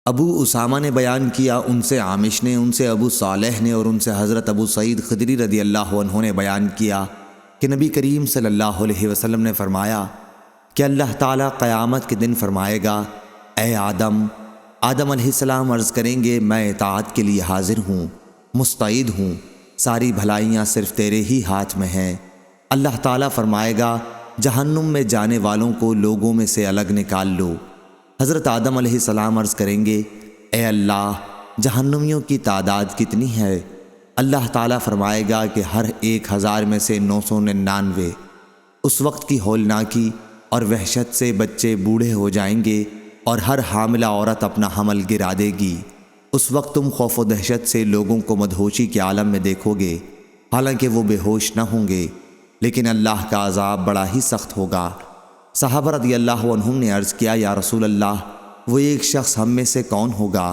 ابو اسامہ نے بیان کیا، ان سے عامش نے، ان سے ابو صالح نے، اور ان سے حضرت ابو سعید خدری رضی اللہ عنہ نے بیان کیا کہ نبی کریم صلی اللہ علیہ وسلم نے فرمایا کہ اللہ تعالیٰ قیامت کے دن فرمائے گا، اے آدم علیہ السلام عرض کریں گے، میں اطاعت کے لیے حاضر ہوں، مستعد ہوں، ساری بھلائیاں صرف تیرے ہی ہاتھ میں ہیں۔ اللہ تعالیٰ فرمائے گا، جہنم میں جانے والوں کو لوگوں میں سے الگ نکال لو۔ حضرت آدم علیہ السلام عرض کریں گے، اے اللہ جہنمیوں کی تعداد کتنی ہے؟ اللہ تعالیٰ فرمائے گا کہ ہر 1000 میں سے 999۔ اس وقت کی ہولناکی اور وحشت سے بچے بوڑھے ہو جائیں گے اور ہر حاملہ عورت اپنا حمل گرا دے گی۔ اس وقت تم خوف و دہشت سے لوگوں کو مدہوشی کے عالم میں دیکھو گے، حالانکہ وہ بے ہوش نہ ہوں گے، لیکن اللہ کا عذاب بڑا ہی سخت ہوگا۔ صحابہ رضی اللہ عنہم نے عرض کیا، یا رسول اللہ، وہ ایک شخص ہم میں سے کون ہوگا؟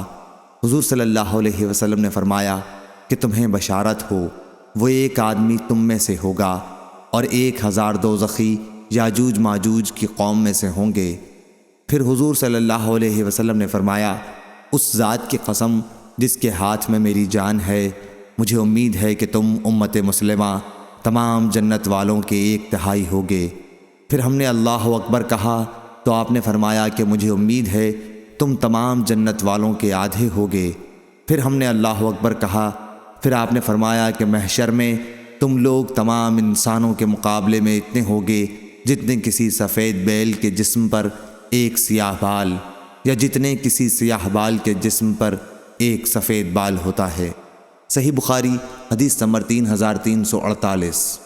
حضور صلی اللہ علیہ وسلم نے فرمایا کہ تمہیں بشارت ہو، وہ ایک آدمی تم میں سے ہوگا اور 1000 دوزخی یاجوج ماجوج کی قوم میں سے ہوں گے۔ پھر حضور صلی اللہ علیہ وسلم نے فرمایا، اس ذات کی قسم جس کے ہاتھ میں میری جان ہے، مجھے امید ہے کہ تم امت مسلمہ تمام جنت والوں کے 1/3 ہوگے۔ پھر ہم نے اللہ اکبر کہا تو آپ نے فرمایا کہ مجھے امید ہے تم تمام جنت والوں کے آدھے ہوگے۔ پھر ہم نے اللہ اکبر کہا، پھر آپ نے فرمایا کہ محشر میں تم لوگ تمام انسانوں کے مقابلے میں اتنے ہوگے جتنے کسی سفید بیل کے جسم پر ایک سیاہ بال، یا جتنے کسی سیاہ بال کے جسم پر ایک سفید بال ہوتا ہے۔ صحیح بخاری حدیث نمبر 3348۔